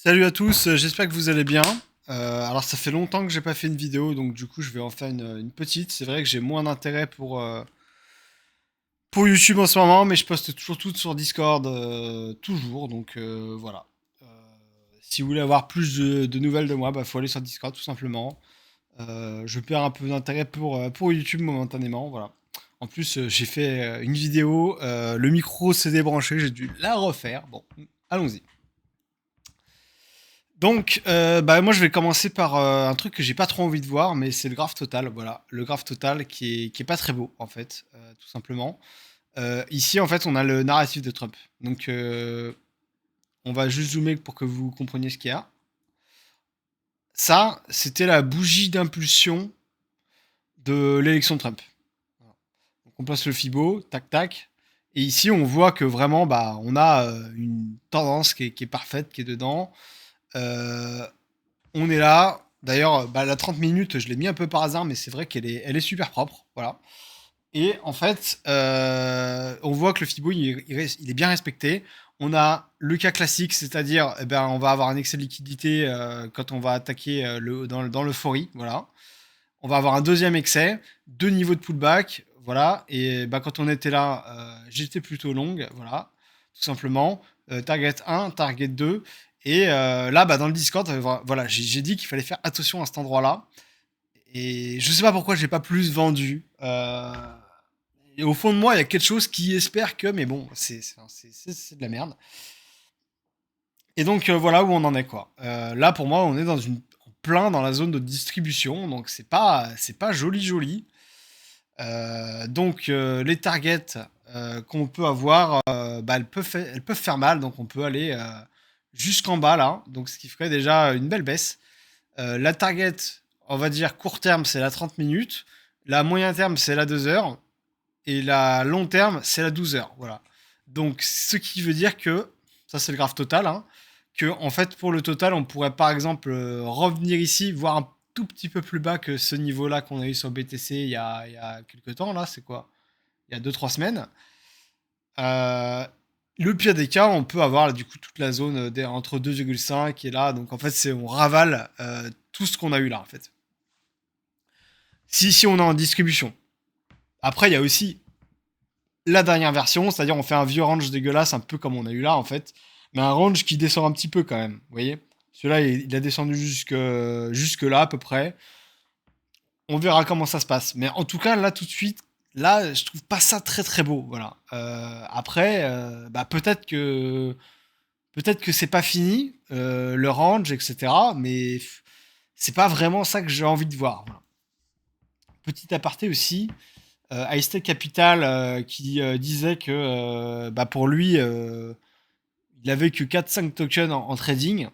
Salut à tous, j'espère que vous allez bien. Alors ça fait longtemps que j'ai pas fait une vidéo, donc du coup je vais en faire une petite. C'est vrai que j'ai moins d'intérêt pour YouTube en ce moment, mais je poste toujours tout sur Discord, toujours, donc voilà. Euh, Si vous voulez avoir plus de nouvelles de moi, bah faut aller sur Discord tout simplement. Je perds un peu d'intérêt pour YouTube momentanément, voilà. En plus, j'ai fait une vidéo, le micro s'est débranché, j'ai dû la refaire. Bon, allons-y. Donc, bah, moi, je vais commencer par un truc que j'ai pas trop envie de voir, mais c'est le graphe total. Voilà, le graphe total qui est pas très beau, en fait, tout simplement. Ici, en fait, on a le narratif de Trump. Donc, on va juste zoomer pour que vous compreniez ce qu'il y a. Ça, c'était la bougie d'impulsion de l'élection de Trump. Voilà. Donc, on place le Fibo, tac, tac. Et ici, on voit que vraiment, bah, on a une tendance qui est parfaite, qui est dedans. Euh, On est là. D'ailleurs, bah, la 30 minutes, je l'ai mis un peu par hasard, mais c'est vrai qu'elle est super propre. Voilà. Et en fait, on voit que le Fibo, il est bien respecté. On a le cas classique, c'est-à-dire, eh ben, on va avoir un excès de liquidité quand on va attaquer dans l'euphorie. Voilà. On va avoir un deuxième excès, deux niveaux de pullback. Voilà. Et bah, quand on était là, j'étais plutôt longue. Voilà. Tout simplement. Target 1, target 2. Et là, bah, dans le Discord, voilà, j'ai dit qu'il fallait faire attention à cet endroit-là. Et je sais pas pourquoi j'ai pas plus vendu. Et au fond de moi, il y a quelque chose qui espère que, mais bon, c'est de la merde. Et donc voilà où on en est quoi. Là pour moi, on est en plein dans la zone de distribution, donc c'est pas joli joli. Donc les targets qu'on peut avoir, bah, elles peuvent faire mal, donc on peut aller jusqu'en bas là, donc ce qui ferait déjà une belle baisse. La target, on va dire court terme, c'est la 30 minutes. La moyen terme, c'est la 2 heures. Et la long terme, c'est la 12 heures. Voilà. Donc, ce qui veut dire que, ça c'est le graphe total, hein, que en fait, pour le total, on pourrait par exemple revenir ici, voir un tout petit peu plus bas que ce niveau-là qu'on a eu sur BTC il y a quelques temps. Là, c'est quoi? Il y a 2 3 semaines. Euh, le pire des cas, on peut avoir du coup toute la zone entre 2,5 et là. Donc en fait, on ravale tout ce qu'on a eu là en fait. Si on est en distribution. Après, il y a aussi la dernière version, c'est-à-dire on fait un vieux range dégueulasse, un peu comme on a eu là en fait, mais un range qui descend un petit peu quand même, vous voyez. Celui-là, il a descendu jusque là à peu près. On verra comment ça se passe. Mais en tout cas, là tout de suite, là, je trouve pas ça très très beau. Voilà. Après, bah, peut-être que c'est pas fini le range, etc. Mais c'est pas vraiment ça que j'ai envie de voir. Voilà. Petit aparté aussi, Hightech Capital qui disait que bah, pour lui, il avait que 4-5 tokens en trading.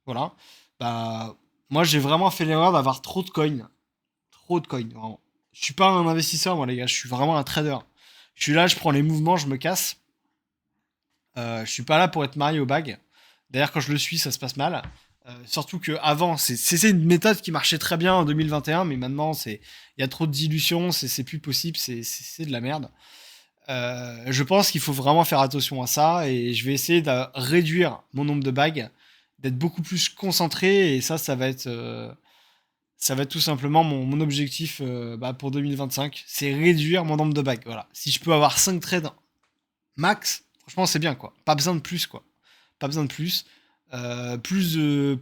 Voilà. Bah, moi, j'ai vraiment fait l'erreur d'avoir trop de coins. Trop de coins, vraiment. Je suis pas un investisseur, moi, les gars. Je suis vraiment un trader. Je suis là, je prends les mouvements, je me casse. Je suis pas là pour être marié aux bagues. D'ailleurs, quand je le suis, ça se passe mal. Surtout que avant, c'est une méthode qui marchait très bien en 2021, mais maintenant, il y a trop de dilution, c'est plus possible, c'est de la merde. Je pense qu'il faut vraiment faire attention à ça et je vais essayer de réduire mon nombre de bagues, d'être beaucoup plus concentré et ça va être tout simplement mon objectif bah, pour 2025, c'est réduire mon nombre de bagues. Voilà. Si je peux avoir 5 trades max, franchement c'est bien quoi. Pas besoin de plus quoi. Pas besoin de plus. Plus de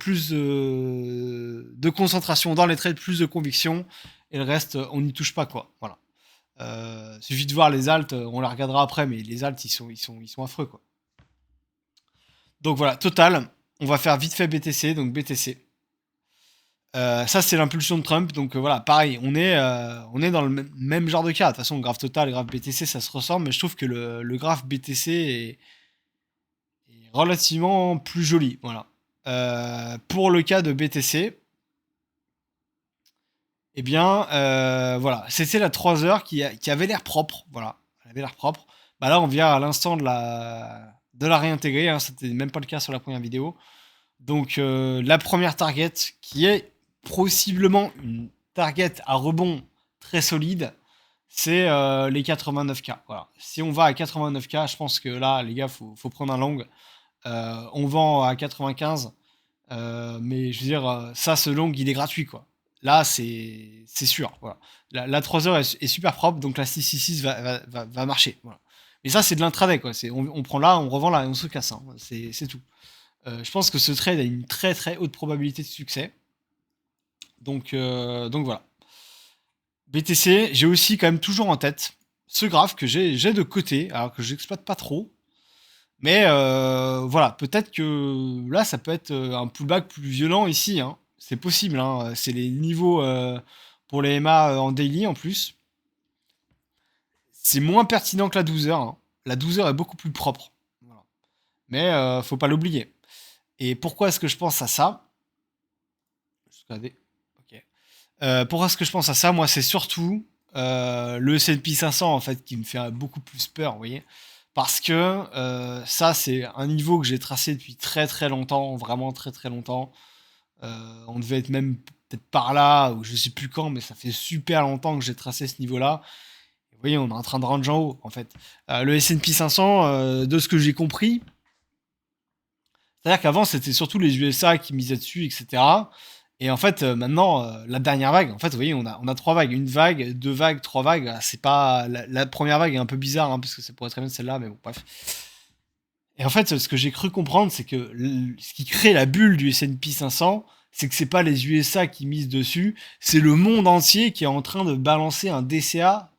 concentration dans les trades, plus de conviction et le reste on n'y touche pas quoi. Voilà. Suffit de voir les alts, on la regardera après, mais les alts ils sont affreux quoi. Donc voilà, total, on va faire vite fait BTC, donc BTC. Ça c'est l'impulsion de Trump, donc voilà, pareil, on est dans le même genre de cas. De toute façon, graphe total et graphe BTC ça se ressemble, mais je trouve que le graphe BTC est relativement plus joli. Voilà. Pour le cas de BTC, eh bien, voilà, c'était la 3 heures qui avait l'air propre. Voilà, elle avait l'air propre. Bah là, on vient à l'instant de la réintégrer. Hein, c'était même pas le cas sur la première vidéo. Donc, la première target, qui est possiblement une target à rebond très solide, c'est les 89K. Voilà. Si on va à 89K, je pense que là, les gars, faut prendre un long. On vend à 95. Mais je veux dire, ça, ce long, il est gratuit, quoi. Là, c'est sûr. Voilà. La 3 heures est super propre, donc la 666 va marcher. Voilà. Mais ça, c'est de l'intraday, quoi. On prend là, on revend là et on se casse, hein. C'est tout. Je pense que ce trade a une très très haute probabilité de succès. Donc voilà. BTC, j'ai aussi quand même toujours en tête ce graphe que j'ai de côté, alors que j'exploite pas trop. Mais voilà, peut-être que là, ça peut être un pullback plus violent ici, hein. C'est possible, hein. C'est les niveaux pour les MA en daily en plus. C'est moins pertinent que la 12 heures, hein. La 12 heures est beaucoup plus propre. Voilà. Mais faut pas l'oublier. Et pourquoi est-ce que je pense à ça? Regardez. Ok. Pourquoi est-ce que je pense à ça? Moi, c'est surtout le S&P 500 en fait qui me fait beaucoup plus peur, vous voyez. Parce que ça, c'est un niveau que j'ai tracé depuis très très longtemps, vraiment très très longtemps. On devait être même peut-être par là, ou je sais plus quand, mais ça fait super longtemps que j'ai tracé ce niveau-là. Vous voyez, on est en train de rentrer en haut, en fait. Le S&P 500, de ce que j'ai compris, c'est-à-dire qu'avant, c'était surtout les USA qui misaient dessus, etc. Et en fait, maintenant, la dernière vague, en fait, vous voyez, on a trois vagues. Une vague, deux vagues, trois vagues. C'est pas... La première vague est un peu bizarre, hein, parce que ça pourrait très bien être celle-là, mais bon, bref. Et en fait, ce que j'ai cru comprendre, c'est que ce qui crée la bulle du S&P 500, c'est que c'est pas les USA qui misent dessus, c'est le monde entier qui est en train de balancer un DCA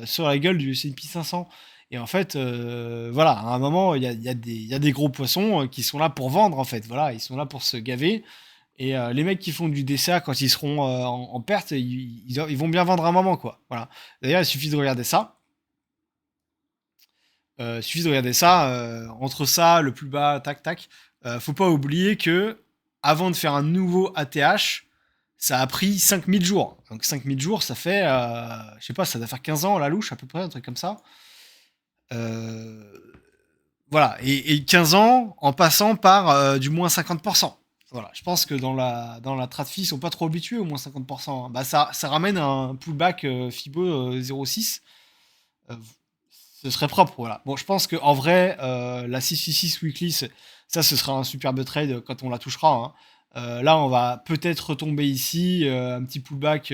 sur la gueule du S&P 500. Et en fait, voilà, à un moment, il y a des gros poissons qui sont là pour vendre, en fait. Voilà, ils sont là pour se gaver. Et les mecs qui font du DCA, quand ils seront en perte, ils vont bien vendre à un moment, quoi. Voilà. D'ailleurs, il suffit de regarder ça. Suffit de regarder ça, entre ça, le plus bas, tac, tac. Faut pas oublier que avant de faire un nouveau ATH, ça a pris 5000 jours. Donc 5000 jours, ça fait, je sais pas, ça doit faire 15 ans à la louche, à peu près, un truc comme ça. Euh, voilà, et 15 ans en passant par du moins 50%. Voilà, je pense que dans la TradFi, ils sont pas trop habitués au moins 50%, hein. Bah, ça ramène un pullback FIBO 0,6. Euh, Ce serait propre, voilà. Bon, je pense qu'en vrai, la 666 weekly, ça, ce sera un superbe trade quand on la touchera, hein. Là, on va peut-être retomber ici, un petit pullback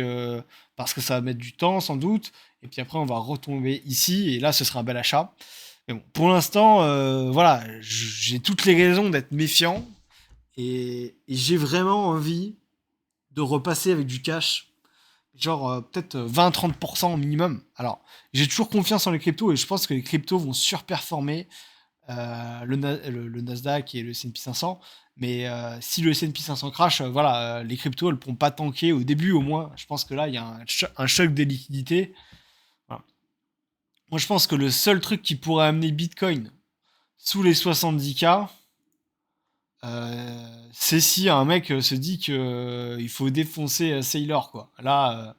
parce que ça va mettre du temps sans doute. Et puis après, on va retomber ici et là, ce sera un bel achat. Mais bon, pour l'instant, voilà, j'ai toutes les raisons d'être méfiant et j'ai vraiment envie de repasser avec du cash, genre peut-être 20-30% minimum. Alors, j'ai toujours confiance en les cryptos et je pense que les cryptos vont surperformer le Nasdaq et le S&P 500. Mais si le S&P 500 crash, voilà, les cryptos, elles ne pourront pas tanker au début au moins. Je pense que là, il y a un choc des liquidités. Voilà. Moi, je pense que le seul truc qui pourrait amener Bitcoin sous les 70K, c'est si un mec se dit que il faut défoncer Sailor, quoi. Là,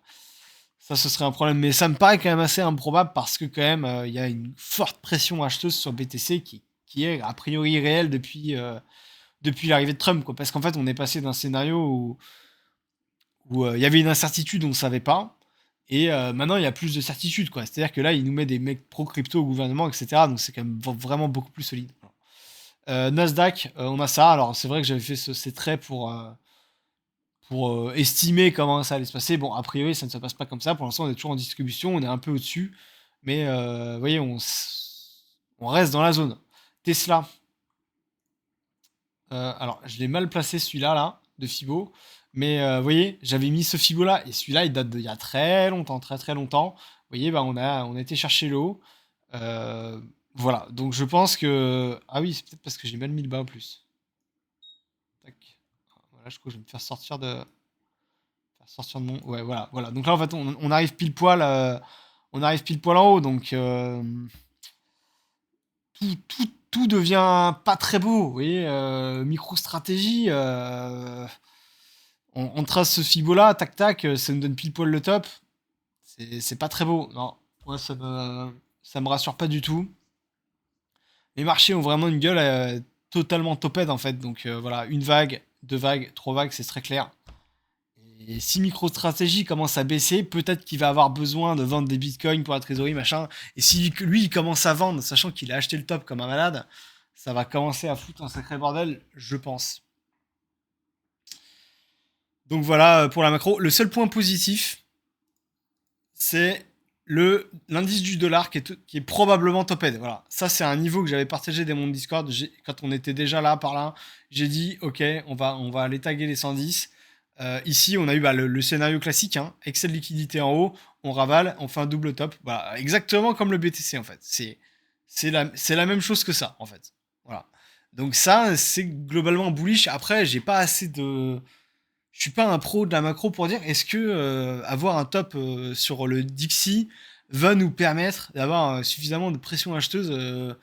ça, ce serait un problème. Mais ça me paraît quand même assez improbable parce que quand même, il y a une forte pression acheteuse sur BTC qui est a priori réelle depuis l'arrivée de Trump, quoi. Parce qu'en fait, on est passé d'un scénario où il y avait une incertitude, on ne savait pas. Et maintenant, il y a plus de certitude, quoi. C'est-à-dire que là, il nous met des mecs pro-crypto au gouvernement, etc. Donc c'est quand même vraiment beaucoup plus solide. Nasdaq, on a ça. Alors c'est vrai que j'avais fait ces traits pour estimer comment ça allait se passer. Bon, a priori, ça ne se passe pas comme ça. Pour l'instant, on est toujours en distribution, on est un peu au-dessus. Mais vous voyez, on reste dans la zone. Tesla, alors je l'ai mal placé celui-là, là, de Fibo. Mais vous voyez, j'avais mis ce Fibo-là, et celui-là, il date d'il y a très longtemps, très très longtemps. Vous voyez, bah, on a été chercher le haut. Euh, voilà, donc je pense que... Ah oui, c'est peut-être parce que j'ai mal mis le bas en plus. Tac. Voilà, je crois que je vais me faire sortir de mon. Ouais, voilà, voilà. Donc là, en fait, on arrive pile poil, en haut. Donc tout devient pas très beau. Vous voyez, micro-stratégie. On trace ce fibo là, tac tac, ça nous donne pile poil le top. C'est pas très beau. Non, moi ça me rassure pas du tout. Les marchés ont vraiment une gueule totalement topette en fait. Donc voilà, une vague, deux vagues, trois vagues, c'est très clair. Et si MicroStrategy commence à baisser, peut-être qu'il va avoir besoin de vendre des bitcoins pour la trésorerie, machin. Et si lui, il commence à vendre, sachant qu'il a acheté le top comme un malade, ça va commencer à foutre un sacré bordel, je pense. Donc voilà pour la macro. Le seul point positif, c'est l'indice du dollar qui est probablement top head. Voilà. Ça, c'est un niveau que j'avais partagé dans mon Discord. Quand on était déjà là, par là, j'ai dit, OK, on va aller taguer les 110. Ici, on a eu le scénario classique, hein, excès de liquidité en haut, on ravale, on fait un double top. Voilà, exactement comme le BTC, en fait. C'est la même chose que ça, en fait. Voilà. Donc ça, c'est globalement bullish. Après, j'ai pas assez de... Je suis pas un pro de la macro pour dire est-ce que avoir un top sur le Dixie va nous permettre d'avoir suffisamment de pression acheteuse.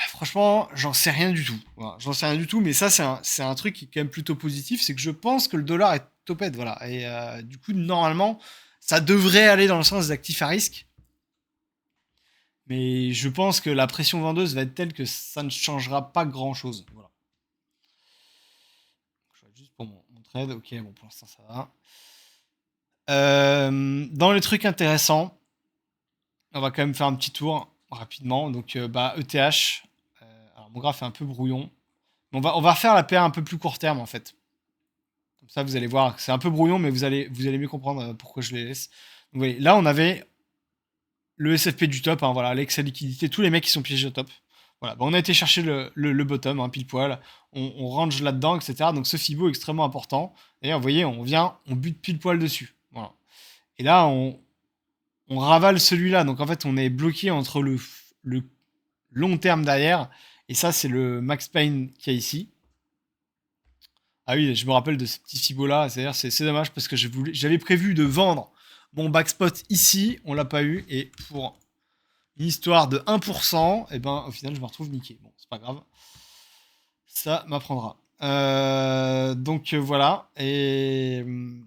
Franchement, j'en sais rien du tout. Voilà, j'en sais rien du tout, mais ça, c'est un truc qui est quand même plutôt positif, c'est que je pense que le dollar est topette, voilà. Et du coup, normalement, ça devrait aller dans le sens des actifs à risque, mais je pense que la pression vendeuse va être telle que ça ne changera pas grand-chose. Voilà. Je vois juste pour mon trade, ok, bon, pour l'instant, ça va. Dans les trucs intéressants, on va quand même faire un petit tour rapidement. Donc, ETH. Alors, mon graphe est un peu brouillon. On va refaire la paire un peu plus court terme en fait. Comme ça, vous allez voir. C'est un peu brouillon, mais vous allez mieux comprendre pourquoi je les laisse. Donc, vous voyez, là, on avait le SFP du top. Hein, voilà, l'excès liquidité. Tous les mecs qui sont piégés au top. Voilà, on a été chercher le bottom, hein, pile poil. On range là-dedans, etc. Donc, ce Fibo est extrêmement important. Et vous voyez, on bute pile poil dessus. Voilà. Et là, on ravale celui-là. Donc en fait, on est bloqué entre le long terme derrière. Et ça, c'est le Max Payne qu'il y a ici. Ah oui, je me rappelle de ce petit Fibo-là. C'est-à-dire, c'est dommage parce que j'avais prévu de vendre mon backspot ici. On l'a pas eu. Et pour une histoire de 1%, et ben, au final, je me retrouve niqué. Bon, c'est pas grave. Ça m'apprendra. Donc voilà. Et bon,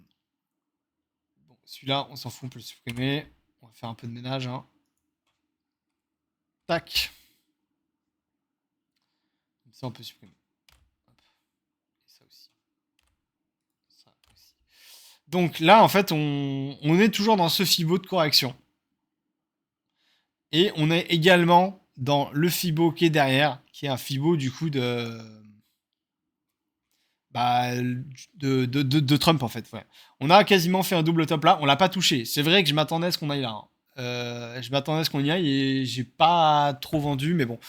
celui-là, on s'en fout, on peut le supprimer. On va faire un peu de ménage. Hein. Tac. Ça, on peut supprimer. Hop. Et ça aussi. Ça aussi. Donc là, en fait, on est toujours dans ce Fibo de correction. Et on est également dans le Fibo qui est derrière, qui est un Fibo du coup bah, de Trump en fait. Ouais. On a quasiment fait un double top là, on l'a pas touché. C'est vrai que je m'attendais à ce qu'on aille là. Hein. Je m'attendais à ce qu'on y aille et j'ai pas trop vendu, mais bon.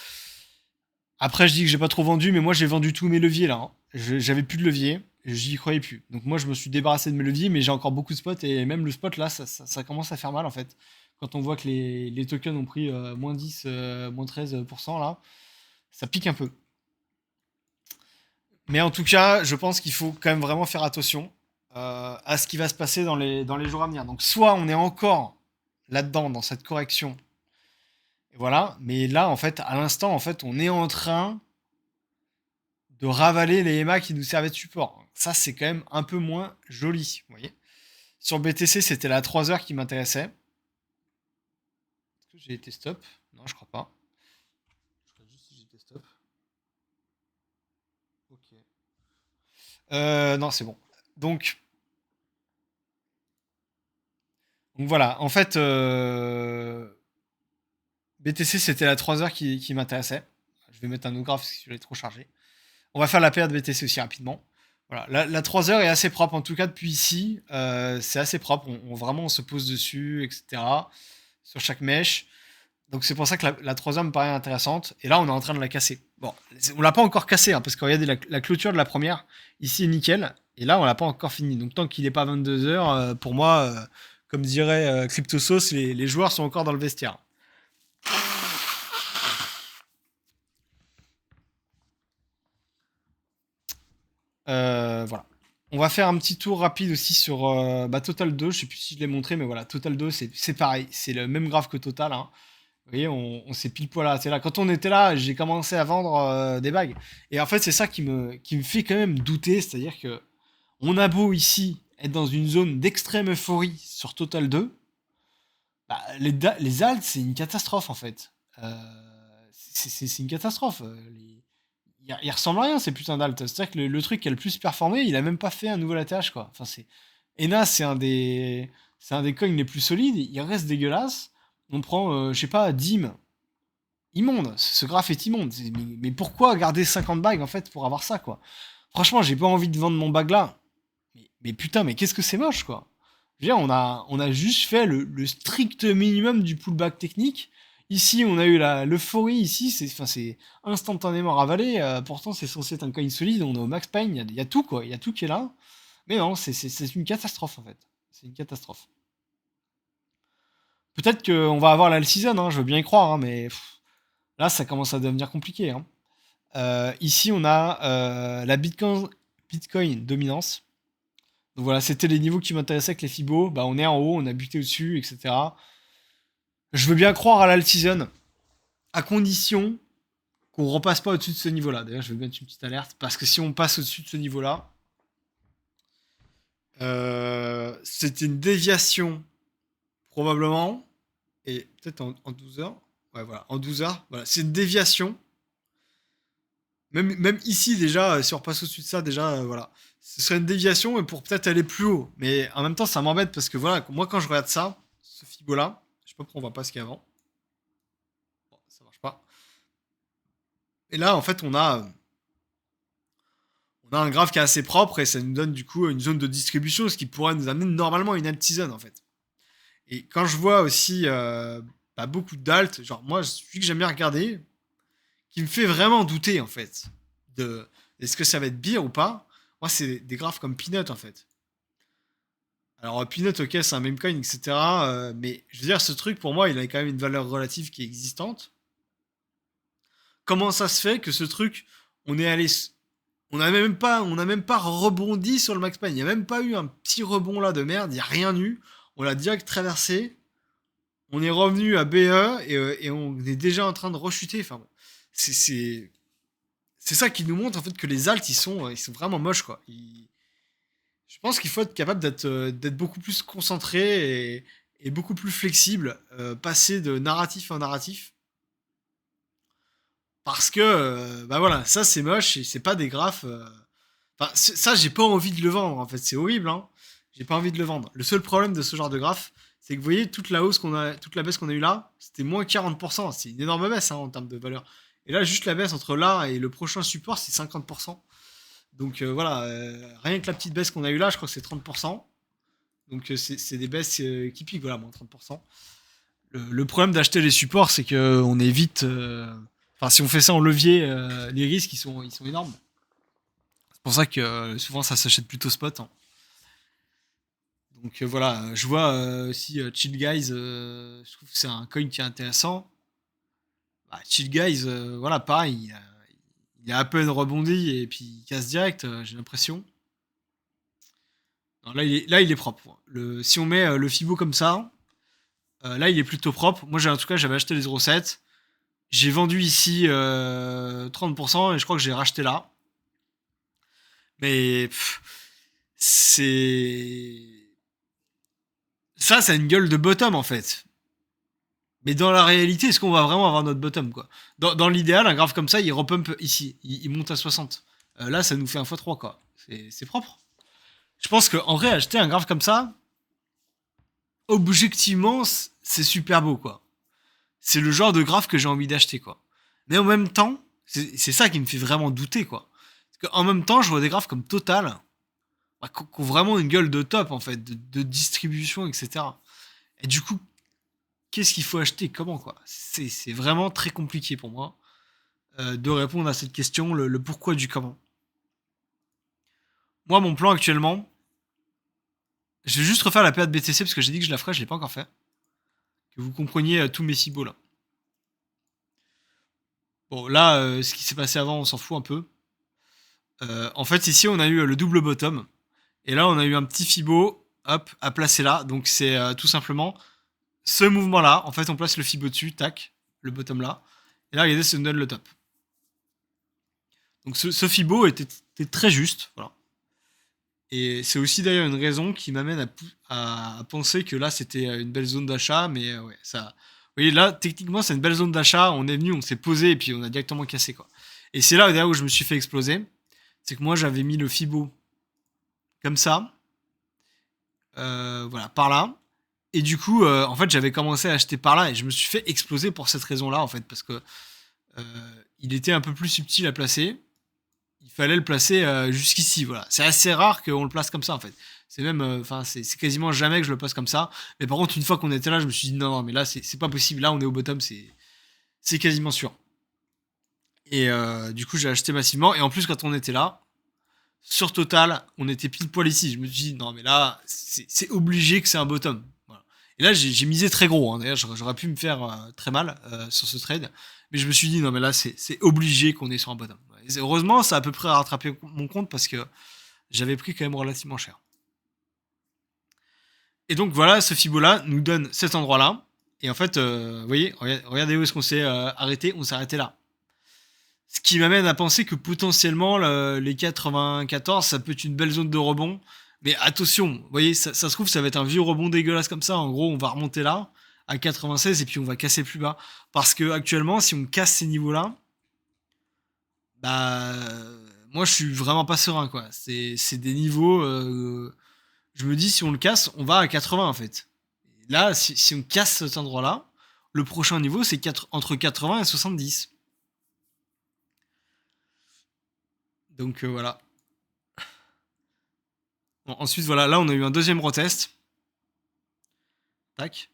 Après, je dis que j'ai pas trop vendu, mais moi j'ai vendu tous mes leviers là. Hein. J'avais plus de levier, j'y croyais plus. Donc moi je me suis débarrassé de mes leviers, mais j'ai encore beaucoup de spots et même le spot là, ça commence à faire mal en fait. Quand on voit que les tokens ont pris moins 10, moins 13% là, ça pique un peu. Mais en tout cas, je pense qu'il faut quand même vraiment faire attention à ce qui va se passer dans les jours à venir. Donc soit on est encore là-dedans, dans cette correction, et voilà, mais là en fait, à l'instant, en fait, on est en train de ravaler les EMA qui nous servaient de support. Ça, c'est quand même un peu moins joli, vous voyez. Sur BTC, c'était la 3 heures qui m'intéressait. Est-ce que j'ai été stop? Non, je crois pas. Je crois juste si j'ai été stop. Ok. Non, c'est bon. Donc voilà, en fait, BTC, c'était la 3 heures qui m'intéressait. Je vais mettre un autre graphe parce que celui-là est trop chargé. On va faire la paire de BTC aussi rapidement. Voilà, la 3 heures est assez propre, en tout cas depuis ici, c'est assez propre, vraiment on se pose dessus, etc. Sur chaque mèche. Donc c'est pour ça que la 3 heures me paraît intéressante. Et là on est en train de la casser. Bon, on l'a pas encore cassé, hein, parce que regardez la clôture de la première, ici est nickel. Et là on l'a pas encore fini. Donc tant qu'il n'est pas 22 heures, pour moi, comme dirait CryptoSauce, les joueurs sont encore dans le vestiaire. Voilà. On va faire un petit tour rapide aussi sur Total 2. Je sais plus si je l'ai montré, mais voilà, Total 2, c'est pareil. C'est le même graphe que Total. Hein. Vous voyez, on s'est pile poil là. C'est là. Quand on était là, j'ai commencé à vendre des bagues. Et en fait, c'est ça qui me fait quand même douter. C'est-à-dire que on a beau ici être dans une zone d'extrême euphorie sur Total 2. Bah, les alts, c'est une catastrophe en fait. C'est une catastrophe. Il ressemble à rien ces putains d'alt. C'est-à-dire que le truc qui a le plus performé, il a même pas fait un nouvel atterrage quoi. Enfin c'est Ena, c'est un des coins les plus solides. Il reste dégueulasse. On prend, je sais pas, Dim, immonde. Ce graphe est immonde. Mais pourquoi garder 50 bagues en fait pour avoir ça quoi. Franchement, j'ai pas envie de vendre mon bag là. Mais Mais putain, mais qu'est-ce que c'est moche, quoi. Je veux dire, on a juste fait le strict minimum du pullback technique. Ici, on a eu l'euphorie. Ici, enfin, c'est instantanément ravalé. Pourtant, c'est censé être un coin solide. On est au max pain. Il y a tout, quoi. Il y a tout qui est là. Mais non, c'est une catastrophe, en fait. C'est une catastrophe. Peut-être qu'on va avoir la season, hein, je veux bien y croire, hein, mais là, ça commence à devenir compliqué, hein. Ici, on a la Bitcoin dominance. Donc voilà, c'était les niveaux qui m'intéressaient avec les Fibo. Bah, on est en haut, on a buté au-dessus, etc. Je veux bien croire à l'alt season, à condition qu'on repasse pas au-dessus de ce niveau-là. D'ailleurs, je vais mettre une petite alerte, parce que si on passe au-dessus de ce niveau-là, c'est une déviation, probablement, et peut-être en 12 heures. Ouais, voilà, en 12 heures, voilà, c'est une déviation. Même ici, déjà, si on repasse au-dessus de ça, déjà, voilà. Ce serait une déviation pour peut-être aller plus haut. Mais en même temps, ça m'embête parce que voilà, moi, quand je regarde ça, ce Fibo-là, je sais pas pourquoi on va pas ce qu'il y a avant. Bon, ça marche pas. Et là, en fait, on a un graphe qui est assez propre et ça nous donne du coup une zone de distribution, ce qui pourrait nous amener normalement à une alt season, en fait. Et quand je vois aussi beaucoup d'alt, genre moi, celui que j'aime bien regarder, qui me fait vraiment douter, en fait, de est-ce que ça va être beer ou pas, moi, c'est des graphes comme Peanut, en fait. Alors, Peanut, ok, c'est un meme coin, etc. Mais je veux dire, ce truc, pour moi, il a quand même une valeur relative qui est existante. Comment ça se fait que ce truc, on est allé. On n'a même pas rebondi sur le max pain. Il n'y a même pas eu un petit rebond là de merde. Il n'y a rien eu. On l'a direct traversé. On est revenu à BE et on est déjà en train de rechuter. Enfin, bon, c'est ça qui nous montre en fait que les alts ils sont vraiment moches quoi. Je pense qu'il faut être capable d'être beaucoup plus concentré et beaucoup plus flexible, passer de narratif en narratif. Parce que, bah voilà, ça c'est moche et c'est pas des graphes. Enfin, ça j'ai pas envie de le vendre en fait, c'est horrible, hein. J'ai pas envie de le vendre. Le seul problème de ce genre de graphe, c'est que vous voyez, toute la baisse qu'on a eue là, c'était moins 40%. C'est une énorme baisse hein, en termes de valeur. Et là, juste la baisse entre là et le prochain support, c'est 50%. Donc voilà, rien que la petite baisse qu'on a eue là, je crois que c'est 30%. Donc c'est des baisses qui piquent, voilà, moins 30%. Le problème d'acheter les supports, c'est qu'on évite. Enfin, si on fait ça en levier, les risques ils sont énormes. C'est pour ça que souvent ça s'achète plutôt spot, hein. Donc voilà, je vois aussi Chill Guys, je trouve que c'est un coin qui est intéressant. Bah, Chill Guys, voilà, pareil, il a à peine rebondi et puis il casse direct, j'ai l'impression. Non, là, il est propre. Si on met le Fibo comme ça, là, il est plutôt propre. Moi, en tout cas, j'avais acheté les 0,7. J'ai vendu ici 30% et je crois que j'ai racheté là. Mais c'est. Ça a une gueule de bottom en fait. Mais dans la réalité, est-ce qu'on va vraiment avoir notre bottom quoi? Dans l'idéal, un graphe comme ça, il repump ici. Il monte à 60. Là, ça nous fait un x3 quoi. C'est propre. Je pense qu'en vrai, acheter un graphe comme ça, objectivement, c'est super beau quoi. C'est le genre de graphe que j'ai envie d'acheter quoi. Mais en même temps, c'est ça qui me fait vraiment douter quoi. Parce qu'en même temps, je vois des graphes comme Total, bah, qui ont vraiment une gueule de top en fait, de distribution, etc. Et du coup, qu'est-ce qu'il faut acheter? Comment quoi? C'est vraiment très compliqué pour moi de répondre à cette question, le pourquoi du comment. Moi, mon plan actuellement, je vais juste refaire la période BTC parce que j'ai dit que je la ferais, je l'ai pas encore fait. Que vous compreniez tous mes cibos là. Bon, là, ce qui s'est passé avant, on s'en fout un peu. En fait, ici, on a eu le double bottom. Et là, on a eu un petit Fibo, hop, à placer là. Donc, c'est tout simplement ce mouvement-là. En fait, on place le Fibo dessus, tac, le bottom là. Et là, regardez, ça nous donne le top. Donc, ce Fibo était très juste. Voilà. Et c'est aussi d'ailleurs une raison qui m'amène à penser que là, c'était une belle zone d'achat. Mais ouais, ça. Vous voyez, là, techniquement, c'est une belle zone d'achat. On est venu, on s'est posé et puis on a directement cassé, quoi. Et c'est là, d'ailleurs, où je me suis fait exploser. C'est que moi, j'avais mis le Fibo comme ça. Voilà, par là. Et du coup, en fait, j'avais commencé à acheter par là et je me suis fait exploser pour cette raison-là, en fait, parce que il était un peu plus subtil à placer. Il fallait le placer jusqu'ici, voilà. C'est assez rare qu'on le place comme ça, en fait. C'est même, enfin, c'est quasiment jamais que je le poste comme ça. Mais par contre, une fois qu'on était là, je me suis dit non, non, mais là, c'est pas possible. Là, on est au bottom, c'est quasiment sûr. Et du coup, j'ai acheté massivement. Et en plus, quand on était là, sur Total, on était pile poil ici. Je me suis dit, non, mais là, c'est obligé que c'est un bottom. Voilà. Et là, j'ai misé très gros. Hein. D'ailleurs, j'aurais pu me faire très mal sur ce trade. Mais je me suis dit, non, mais là, c'est obligé qu'on est sur un bottom. Et heureusement, ça a à peu près rattrapé mon compte parce que j'avais pris quand même relativement cher. Et donc, voilà, ce Fibo-là nous donne cet endroit-là. Et en fait, vous voyez, regardez où est-ce qu'on s'est arrêté. On s'est arrêté là. Ce qui m'amène à penser que potentiellement les 94, ça peut être une belle zone de rebond. Mais attention, vous voyez, ça se trouve, ça va être un vieux rebond dégueulasse comme ça. En gros, on va remonter là, à 96, et puis on va casser plus bas. Parce que actuellement, si on casse ces niveaux-là, bah, moi, je suis vraiment pas serein, quoi. C'est des niveaux. Je me dis, si on le casse, on va à 80 en fait. Là, si on casse cet endroit-là, le prochain niveau, c'est entre 80 et 70. Donc voilà. Bon, ensuite, voilà, là, on a eu un deuxième retest. Tac.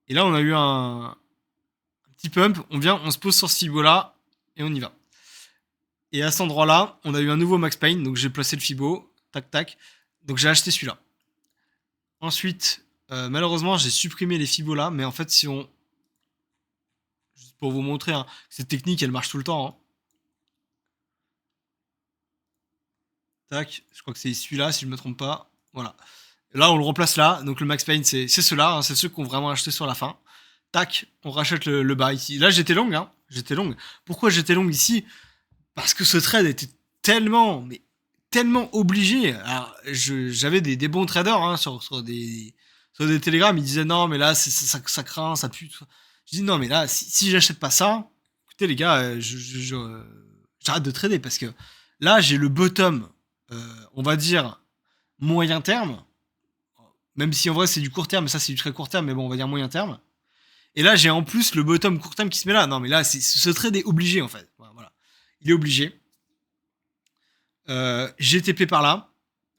Et là, on a eu un petit pump. On vient, on se pose sur ce Fibo-là et on y va. Et à cet endroit-là, on a eu un nouveau Max Payne. Donc j'ai placé le Fibo. Tac, tac. Donc j'ai acheté celui-là. Ensuite, malheureusement, j'ai supprimé les Fibos là. Mais en fait, si on. Juste pour vous montrer, hein, cette technique, elle marche tout le temps. Hein. Tac. Je crois que c'est celui-là, si je ne me trompe pas. Voilà. Là, on le replace là. Donc le Max Payne, c'est ceux-là. Hein, c'est ceux qu'on vraiment acheté sur la fin. Tac, on rachète le bas ici. Là, j'étais long. Hein. J'étais long. Pourquoi j'étais long ici? Parce que ce trade était tellement, mais tellement obligé. Alors, j'avais des bons traders hein, sur des télégrammes. Ils disaient non, mais là, ça craint, ça pue. Je dis non, mais là, si j'achète pas ça, écoutez les gars, j'arrête de trader parce que là, j'ai le bottom, on va dire moyen terme. Même si en vrai c'est du court terme, ça c'est du très court terme, mais bon, on va dire moyen terme. Et là, j'ai en plus le bottom court terme qui se met là. Non, mais là, ce trade est obligé en fait. Voilà. Il est obligé. GTP par là.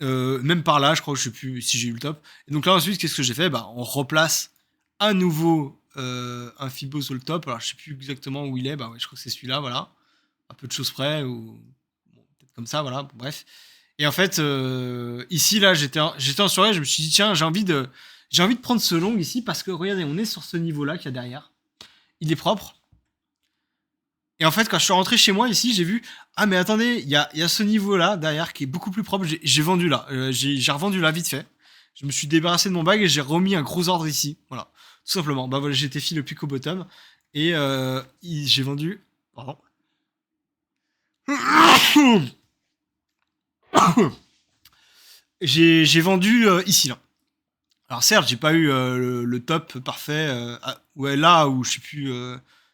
Même par là, je crois que je sais plus si j'ai eu le top. Et donc là, ensuite, qu'est-ce que j'ai fait? Bah, on replace à nouveau un Fibo sur le top. Alors, je sais plus exactement où il est. Bah, ouais, je crois que c'est celui-là, voilà. Un peu de choses près, ou bon, peut-être comme ça, voilà. Bref. Et en fait, ici, là, j'étais en soirée, je me suis dit, tiens, j'ai envie de prendre ce long ici parce que regardez, on est sur ce niveau-là qu'il y a derrière. Il est propre. Et en fait, quand je suis rentré chez moi ici, j'ai vu ah mais attendez, il y a ce niveau-là derrière qui est beaucoup plus propre. J'ai vendu là, j'ai revendu là vite fait. Je me suis débarrassé de mon bag et j'ai remis un gros ordre ici. Voilà, tout simplement. Bah voilà, j'ai été fil le pic au bottom et j'ai vendu. Pardon. J'ai vendu ici là. Alors certes, j'ai pas eu le top parfait. Ouais là où je sais plus.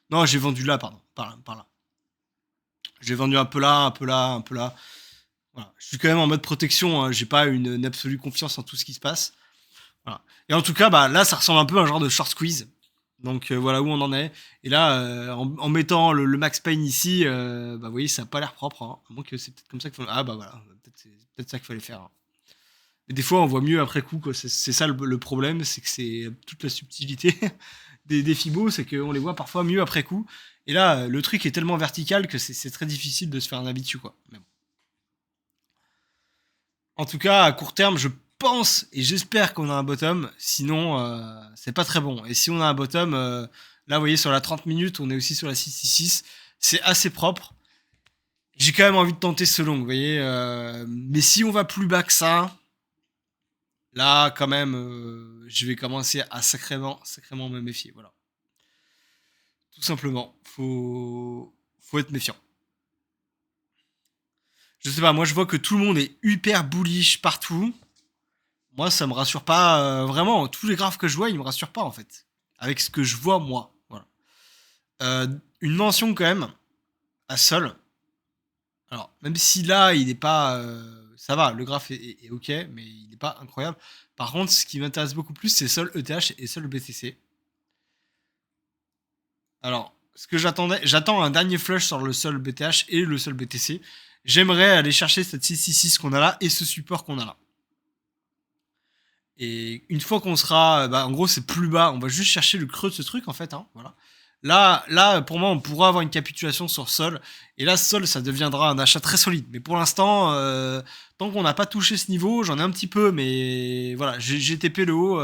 Non, j'ai vendu là, pardon, par là. J'ai vendu un peu là, un peu là, un peu là. Voilà. Je suis quand même en mode protection, hein. J'ai pas une absolue confiance en tout ce qui se passe. Voilà. Et en tout cas, bah, là, ça ressemble un peu à un genre de short squeeze. Donc voilà où on en est. Et là, en mettant le Max Payne ici, bah, vous voyez, ça a pas l'air propre. Hein. À moins que c'est peut-être comme ça qu'il faut. Ah bah voilà, peut-être c'est peut-être ça qu'il fallait faire. Hein. Mais des fois, on voit mieux après coup. C'est ça le problème, c'est que c'est toute la subtilité des Fibos, c'est qu'on les voit parfois mieux après coup. Et là, le truc est tellement vertical que c'est très difficile de se faire un avis dessus, quoi. Mais bon. En tout cas, à court terme, je pense et j'espère qu'on a un bottom. Sinon, c'est pas très bon. Et si on a un bottom, là, vous voyez, sur la 30 minutes, on est aussi sur la 666. C'est assez propre. J'ai quand même envie de tenter ce long, vous voyez. Mais si on va plus bas que ça, là, quand même, je vais commencer à sacrément me méfier. Voilà. Tout simplement. Faut être méfiant. Je sais pas, moi je vois que tout le monde est hyper bullish partout. Moi, ça me rassure pas vraiment. Tous les graphes que je vois, ils me rassurent pas en fait. Avec ce que je vois moi. Voilà. Une mention quand même à Sol. Alors, même si là, il n'est pas. Ça va, le graphe est ok, mais il n'est pas incroyable. Par contre, ce qui m'intéresse beaucoup plus, c'est Sol ETH et Sol BTC. Alors, ce que j'attends un dernier flush sur le Sol BTH et le Sol BTC. J'aimerais aller chercher cette 666 qu'on a là et ce support qu'on a là. Et une fois qu'on sera, en gros, c'est plus bas. On va juste chercher le creux de ce truc, en fait. Hein, voilà. Là, pour moi, on pourra avoir une capitulation sur Sol. Et là, Sol, ça deviendra un achat très solide. Mais pour l'instant, tant qu'on n'a pas touché ce niveau, j'en ai un petit peu. Mais voilà, j'ai TP le haut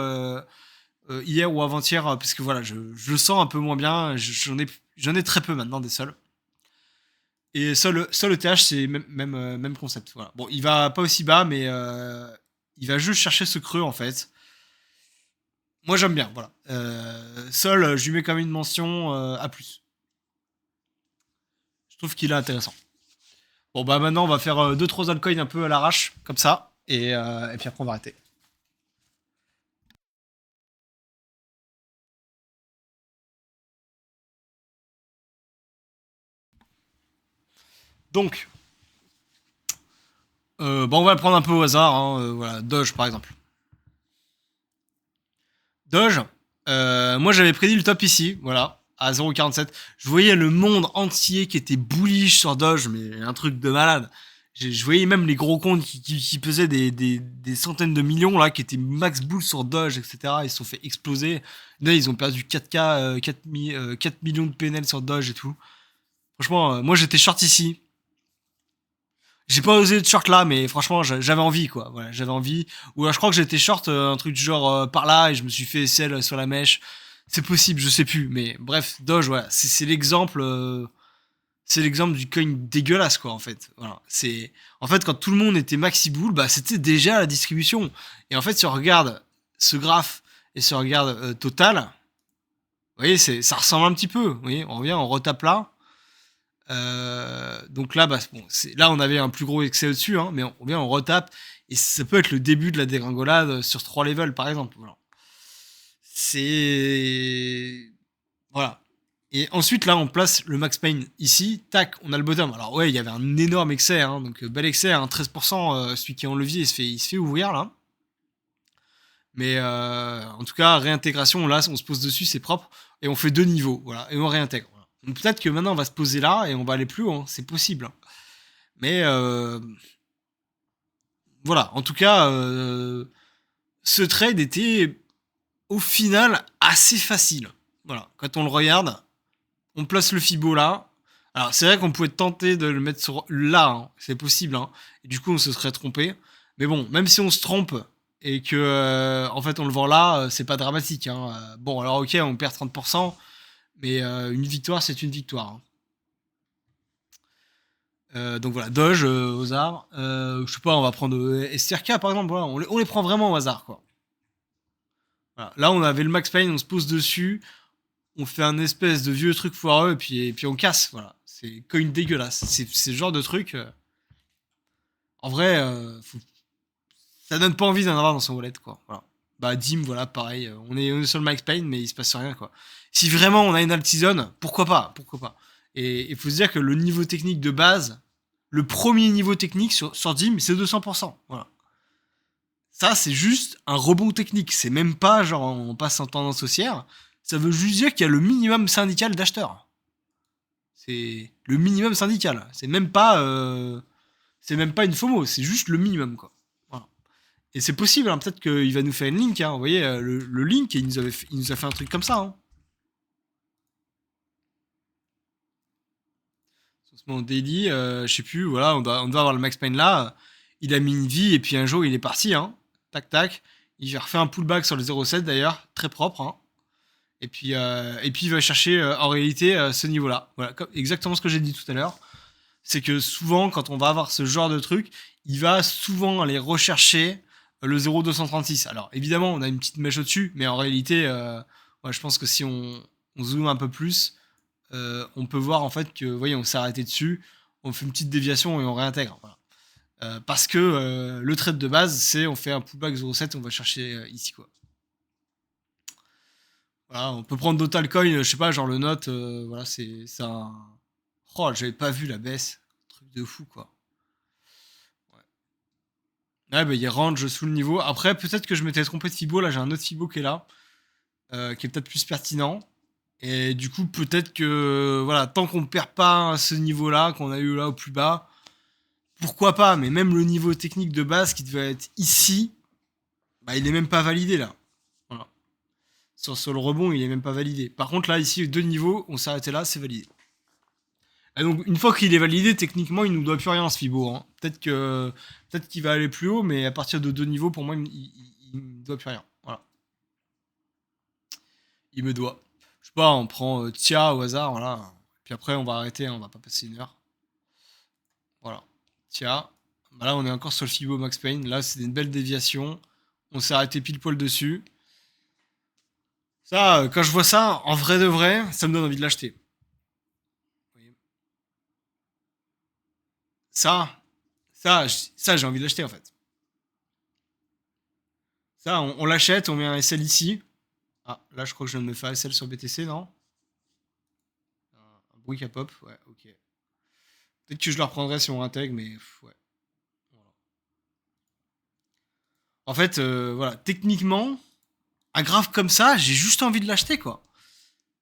hier ou avant-hier. Parce que voilà, je le sens un peu moins bien. J'en ai très peu maintenant des Sols. Et Sol ETH, c'est même concept. Voilà. Bon, il va pas aussi bas, mais il va juste chercher ce creux, en fait. Moi, j'aime bien, voilà. Sol, je lui mets quand même une mention A+. Je trouve qu'il est intéressant. Bon, bah maintenant, on va faire 2-3 altcoins un peu à l'arrache, comme ça. Et puis après, on va arrêter. Donc, bon, on va le prendre un peu au hasard. Hein, voilà, Doge, par exemple. Doge, moi, j'avais prédit le top ici, voilà, à 0,47. Je voyais le monde entier qui était bullish sur Doge, mais un truc de malade. Je voyais même les gros comptes qui pesaient des centaines de millions là, qui étaient max bull sur Doge, etc. Ils se sont fait exploser. Là, ils ont perdu 4K, 4 millions de PNL sur Doge et tout. Franchement, moi j'étais short ici. J'ai pas osé de short là, mais franchement, j'avais envie quoi. Voilà, j'avais envie. Ou alors je crois que j'étais short un truc du genre par là et je me suis fait sell sur la mèche. C'est possible, je sais plus. Mais bref, Doge, voilà, c'est l'exemple. C'est l'exemple du coin dégueulasse quoi en fait. Voilà, c'est en fait quand tout le monde était maxi bull, bah c'était déjà la distribution. Et en fait si on regarde ce graphe et si on regarde total, vous voyez ça ressemble un petit peu. Vous voyez, on revient, on retape là. Donc là, bon, là on avait un plus gros excès au-dessus, hein, mais on vient, on retape et ça peut être le début de la dégringolade sur 3 levels par exemple. Voilà. C'est voilà. Et ensuite, là, on place le Max Payne ici. Tac, on a le bottom. Alors, ouais, il y avait un énorme excès. Hein, donc, bel excès. Hein, 13%. Celui qui est en levier, il se fait ouvrir, là. Mais en tout cas, réintégration, là, on se pose dessus, c'est propre. Et on fait 2 niveaux. Voilà. Et on réintègre. Voilà. Donc, peut-être que maintenant, on va se poser là et on va aller plus haut. Hein, c'est possible. Hein. Mais voilà. En tout cas, ce trade était au final assez facile. Voilà. Quand on le regarde, on place le Fibo là. Alors, c'est vrai qu'on pouvait tenter de le mettre sur là, hein. C'est possible, hein. Et du coup, on se serait trompé. Mais bon, même si on se trompe et que, en fait, on le vend là, c'est pas dramatique, hein. Bon, alors, ok, on perd 30%, mais une victoire, c'est une victoire. Hein. Donc voilà, Doge, aux arts. Je sais pas, on va prendre STRK par exemple. Voilà, on les prend vraiment au hasard, quoi. Voilà. Là, on avait le Max Payne, on se pose dessus. On fait un espèce de vieux truc foireux et puis on casse. Voilà. C'est coin dégueulasse. C'est le genre de truc. En vrai, ça donne pas envie d'en avoir dans son wallet, quoi. Voilà. Bah, Dim, voilà, pareil. On est sur le Max Payne, mais il se passe rien, quoi. Si vraiment on a une alt-season, pourquoi pas. Pourquoi pas. Et il faut se dire que le niveau technique de base, le premier niveau technique sur Dim, c'est 200%. Voilà. Ça, c'est juste un rebond technique. C'est même pas genre on passe en tendance haussière. Ça veut juste dire qu'il y a le minimum syndical d'acheteurs. C'est le minimum syndical. C'est même pas une FOMO. C'est juste le minimum, quoi. Voilà. Et c'est possible. Hein, peut-être qu'il va nous faire une link. Hein, vous voyez, le link, il nous a fait un truc comme ça. Hein. En daily, je sais plus. Voilà, on doit avoir le Max Payne là. Il a mis une vie et puis un jour il est parti. Hein. Tac tac. Il a refait un pullback sur le 0,7 d'ailleurs, très propre. Hein. Et puis il va chercher en réalité ce niveau-là. Voilà, exactement ce que j'ai dit tout à l'heure. C'est que souvent, quand on va avoir ce genre de truc, il va souvent aller rechercher le 0,236. Alors évidemment, on a une petite mèche au-dessus, mais en réalité, ouais, je pense que si on zoome un peu plus, on peut voir en fait que, voyez, on s'est arrêté dessus, on fait une petite déviation et on réintègre. Voilà. Parce que le trade de base, c'est on fait un pullback 0,7 et on va chercher ici quoi. Voilà, on peut prendre d'autres altcoins, je sais pas, genre le note, voilà, c'est un. Oh, j'avais pas vu la baisse. Truc de fou, quoi. Ouais, bah, il range sous le niveau. Après, peut-être que je m'étais trompé de Fibo. Là, j'ai un autre Fibo qui est là, qui est peut-être plus pertinent. Et du coup, peut-être que, voilà, tant qu'on perd pas ce niveau-là, qu'on a eu là au plus bas, pourquoi pas. Mais même le niveau technique de base qui devait être ici, Bah, il est même pas validé là. Voilà. Sur le rebond, il est même pas validé. Par contre, là, ici, deux niveaux, on s'est arrêté là, c'est validé. Et donc, une fois qu'il est validé, techniquement, il nous doit plus rien ce Fibo. Hein. Peut-être qu'il va aller plus haut, mais à partir de deux niveaux, pour moi, il me doit plus rien. Voilà. Il me doit. Je sais pas, on prend Tia au hasard, voilà. Puis après, on va arrêter, hein, on va pas passer une heure. Voilà. Tia. Bah là, on est encore sur le Fibo Max Payne. Là, c'est une belle déviation. On s'est arrêté pile poil dessus. Ça, quand je vois ça, en vrai de vrai, ça me donne envie de l'acheter. Ça, ça, j'ai envie de l'acheter en fait. Ça, on l'achète, on met un SL ici. Ah, là, je crois que je viens de me faire SL sur BTC, non? Un bruit qui pop, ouais, ok. Peut-être que je le reprendrai si on intègre, mais ouais. Voilà. En fait, voilà, techniquement, un graphe comme ça, j'ai juste envie de l'acheter, quoi.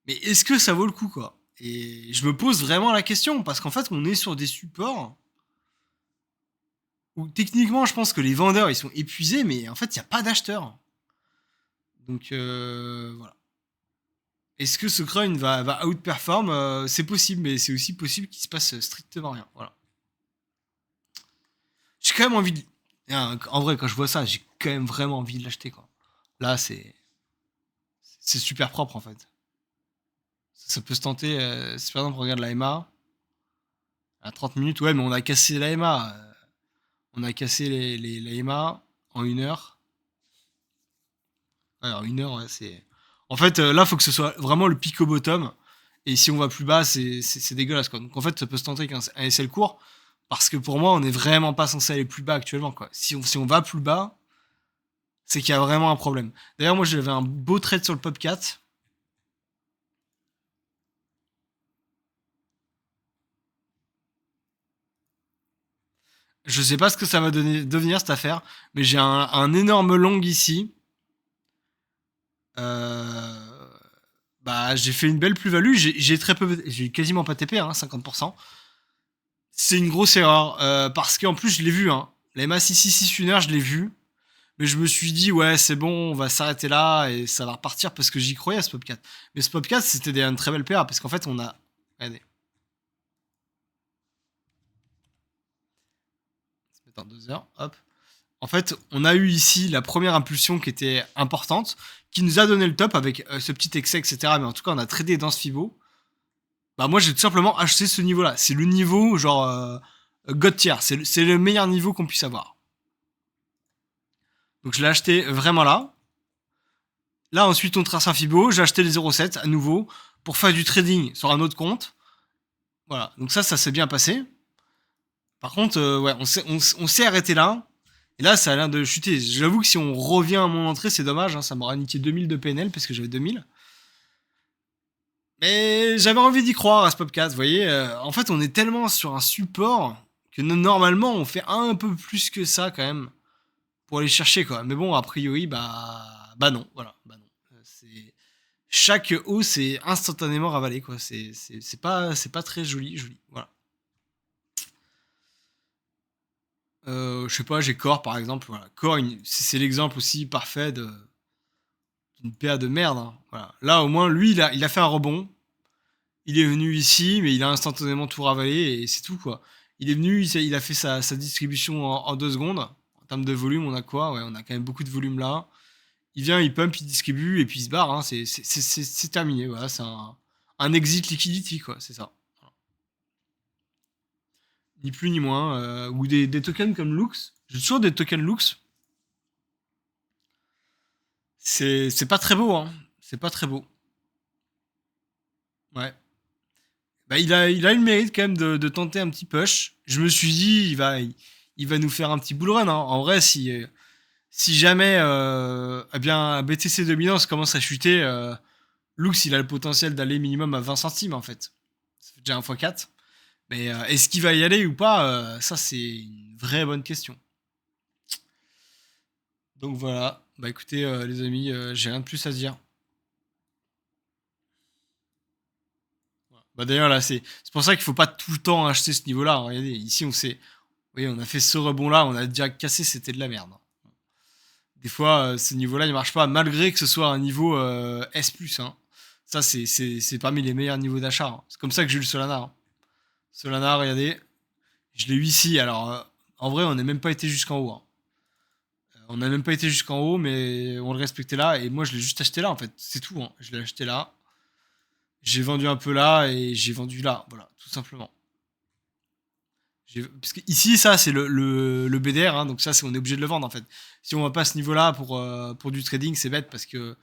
Mais est-ce que ça vaut le coup, quoi? Et je me pose vraiment la question, parce qu'en fait, on est sur des supports où techniquement, je pense que les vendeurs, ils sont épuisés, mais en fait, il n'y a pas d'acheteurs. Donc, voilà. Est-ce que ce coin va outperform C'est possible, mais c'est aussi possible qu'il se passe strictement rien. Voilà. J'ai quand même envie de. En vrai, quand je vois ça, j'ai quand même vraiment envie de l'acheter, quoi. Là, c'est super propre, en fait. Ça peut se tenter. Si par exemple, on regarde la MA, à 30 minutes, ouais, mais on a cassé la MA. On a cassé la MA en une heure. Ouais, en une heure, ouais, c'est. En fait, là, faut que ce soit vraiment le pic au bottom. Et si on va plus bas, c'est dégueulasse, quoi. Donc en fait, ça peut se tenter qu'un SL court. Parce que pour moi, on n'est vraiment pas censé aller plus bas actuellement, quoi. Si on va plus bas, c'est qu'il y a vraiment un problème. D'ailleurs, moi, j'avais un beau trade sur le Pop 4. Je sais pas ce que ça va devenir cette affaire, mais j'ai un énorme long ici. Euh, Bah, j'ai fait une belle plus-value. J'ai quasiment pas TP, hein, 50%. C'est une grosse erreur parce qu'en plus, je l'ai vu. Hein. La MA 666 une heure, je l'ai vu. Mais je me suis dit, ouais, c'est bon, on va s'arrêter là et ça va repartir parce que j'y croyais à ce Pop 4. Mais ce Pop 4, c'était une très belle PA parce qu'en fait, on a. Regardez. Ça va être en 2 heures. Hop. En fait, on a eu ici la première impulsion qui était importante, qui nous a donné le top avec ce petit excès, etc. Mais en tout cas, on a tradé dans ce FIBO. Bah, moi, j'ai tout simplement acheté ce niveau-là. C'est le niveau, genre, God tier. C'est le meilleur niveau qu'on puisse avoir. Donc, je l'ai acheté vraiment là. Là, ensuite, on trace un FIBO. J'ai acheté les 0,7 à nouveau pour faire du trading sur un autre compte. Voilà. Donc, ça s'est bien passé. Par contre, ouais, on s'est arrêté là. Et là, ça a l'air de chuter. J'avoue que si on revient à mon entrée, c'est dommage. Hein, ça m'aura niqué 2000 de PNL parce que j'avais 2000. Mais j'avais envie d'y croire à ce podcast, vous voyez. En fait, on est tellement sur un support que normalement, on fait un peu plus que ça quand même pour aller chercher, quoi. Mais bon, a priori, bah non, voilà. Bah non. Chaque hausse est instantanément ravalée, quoi. C'est pas très joli. Voilà. Je sais pas, j'ai Core par exemple. Voilà. Core, c'est l'exemple aussi parfait d'une PA de merde. Hein. Voilà. Là, au moins, lui, il a fait un rebond. Il est venu ici, mais il a instantanément tout ravalé et c'est tout, quoi. Il est venu, il a fait sa distribution en 2 secondes. En termes de volume, on a quoi? Ouais, on a quand même beaucoup de volume là. Il vient, il pump, il distribue et puis il se barre. Hein. C'est terminé. Voilà, c'est un exit liquidity, quoi. C'est ça. Voilà. Ni plus ni moins. Ou des tokens comme Lux. J'ai toujours des tokens Lux. C'est pas très beau, hein. C'est pas très beau. Ouais. Bah, il a eu le mérite quand même de tenter un petit push. Je me suis dit, il va nous faire un petit bull run. Hein. En vrai, si jamais eh bien, BTC dominance commence à chuter, Lux il a le potentiel d'aller minimum à 20 centimes en fait. Ça fait déjà 1 x 4. Mais est-ce qu'il va y aller ou pas ça, c'est une vraie bonne question. Donc voilà. Bah écoutez, les amis, j'ai rien de plus à dire. Voilà. Bah d'ailleurs, là, c'est pour ça qu'il faut pas tout le temps acheter ce niveau-là. Hein. Regardez, ici, on a fait ce rebond-là, on a déjà cassé, c'était de la merde. Des fois, ce niveau-là, il marche pas, malgré que ce soit un niveau S+. Hein. Ça, c'est parmi les meilleurs niveaux d'achat. Hein. C'est comme ça que j'ai eu le Solana. Hein. Solana, regardez, je l'ai eu ici. Alors, en vrai, on n'a même pas été jusqu'en haut. Hein. On n'a même pas été jusqu'en haut, mais on le respectait là. Et moi, je l'ai juste acheté là, en fait. C'est tout. Hein. Je l'ai acheté là. J'ai vendu un peu là et j'ai vendu là. Voilà, tout simplement. Parce que ici, ça, c'est le BDR. Hein, donc ça, on est obligé de le vendre, en fait. Si on va pas à ce niveau-là pour du trading, c'est bête parce que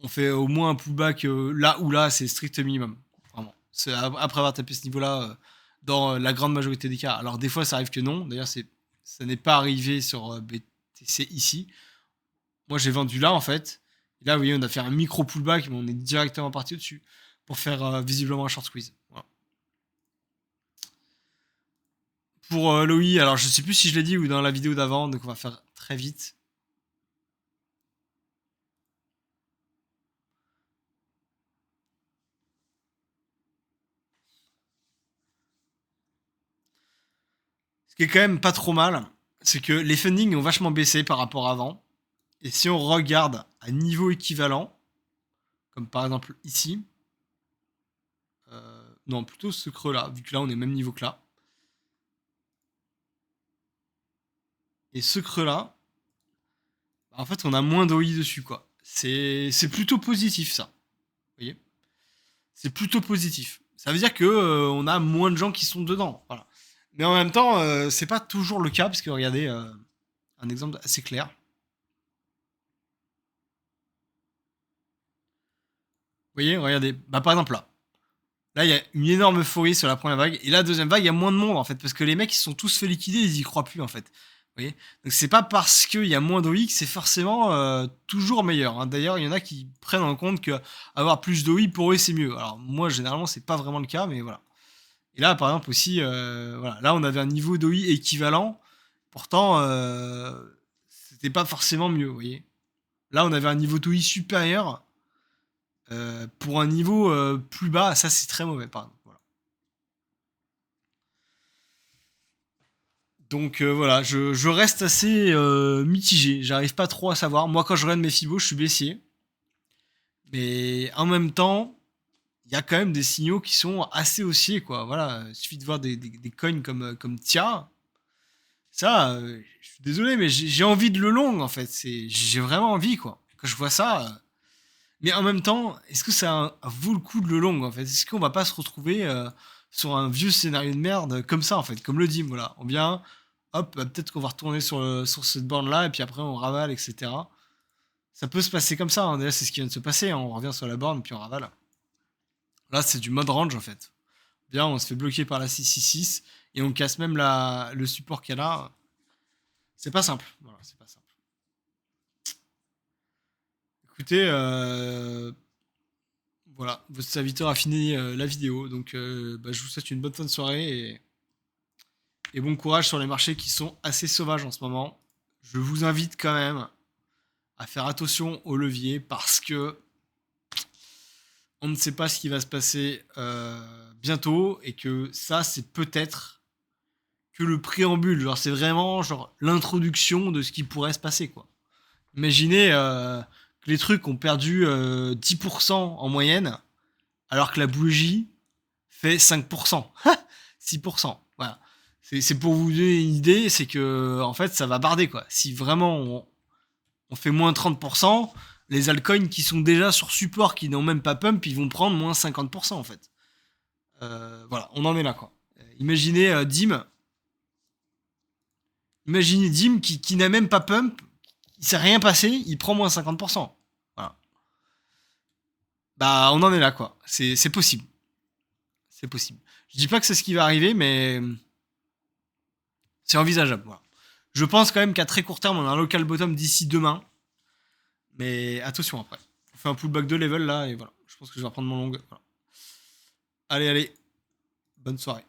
on fait au moins un pullback là ou là, c'est strict minimum. Vraiment. Après avoir tapé ce niveau-là, dans la grande majorité des cas. Alors, des fois, ça arrive que non. D'ailleurs, ça n'est pas arrivé sur BTC ici. Moi, j'ai vendu là, en fait. Et là, vous voyez, on a fait un micro pullback, mais on est directement parti au-dessus pour faire visiblement un short squeeze. Voilà. Pour l'OI, alors je sais plus si je l'ai dit ou dans la vidéo d'avant, donc on va faire très vite. Ce qui est quand même pas trop mal, c'est que les fundings ont vachement baissé par rapport à avant. Et si on regarde à niveau équivalent, comme par exemple ici, non, plutôt ce creux-là, vu que là on est au même niveau que là. Et ce creux-là, en fait on a moins d'OI dessus, quoi. C'est plutôt positif, ça. Vous voyez? C'est plutôt positif. Ça veut dire que on a moins de gens qui sont dedans. Voilà. Mais en même temps, c'est pas toujours le cas, parce que regardez, un exemple assez clair. Vous voyez, regardez, bah, par exemple là. Là, il y a une énorme euphorie sur la première vague. Et la deuxième vague, il y a moins de monde, en fait. Parce que les mecs, ils se sont tous fait liquider, ils y croient plus, en fait. Vous voyez. Donc, c'est pas parce qu'il y a moins d'OI que c'est forcément toujours meilleur. Hein. D'ailleurs, il y en a qui prennent en compte que avoir plus d'OI, pour eux, c'est mieux. Alors, moi, généralement, c'est pas vraiment le cas, mais voilà. Et là, par exemple, aussi, voilà. Là, on avait un niveau d'OI équivalent. Pourtant, c'était pas forcément mieux, vous voyez. Là, on avait un niveau d'OI supérieur. Pour un niveau plus bas, ça c'est très mauvais, par exemple. Voilà. Donc voilà, je reste assez mitigé. J'arrive pas trop à savoir. Moi, quand je regarde mes fibos, je suis baissier. Mais en même temps, il y a quand même des signaux qui sont assez haussiers, quoi. Voilà, il suffit de voir des coins comme Tia. Ça, je suis désolé, mais j'ai envie de le long, en fait. J'ai vraiment envie, quoi. Quand je vois ça. Mais en même temps, est-ce que ça vaut le coup de le long, en fait? Est-ce qu'on va pas se retrouver sur un vieux scénario de merde comme ça, en fait, comme le DIM, voilà. On vient, hop, bah, peut-être qu'on va retourner sur cette borne-là, et puis après on ravale, etc. Ça peut se passer comme ça, hein. Déjà, c'est ce qui vient de se passer, hein. On revient sur la borne, puis on ravale. Là, c'est du mode range, en fait. Bien, on se fait bloquer par la 666, et on casse même le support qu'elle a. C'est pas simple. Voilà, c'est pas simple. Écoutez, voilà, votre serviteur a fini la vidéo, donc bah, je vous souhaite une bonne fin de soirée et bon courage sur les marchés qui sont assez sauvages en ce moment. Je vous invite quand même à faire attention au levier parce que on ne sait pas ce qui va se passer bientôt et que ça c'est peut-être que le préambule, genre c'est vraiment genre l'introduction de ce qui pourrait se passer, quoi. Imaginez que les trucs ont perdu 10% en moyenne alors que la bougie fait 5%, 6%. Voilà. C'est pour vous donner une idée, c'est que en fait ça va barder, quoi. Si vraiment on fait moins 30%, les altcoins qui sont déjà sur support, qui n'ont même pas pump, ils vont prendre moins 50% en fait. Voilà, on en est là, quoi. Imaginez Dim qui n'a même pas pump, il s'est rien passé, il prend moins 50%. Voilà. Bah on en est là, quoi. C'est possible. C'est possible. Je dis pas que c'est ce qui va arriver, mais c'est envisageable. Voilà. Je pense quand même qu'à très court terme, on a un local bottom d'ici demain. Mais attention après. On fait un pullback de level là et voilà. Je pense que je vais reprendre mon long. Voilà. Allez, allez. Bonne soirée.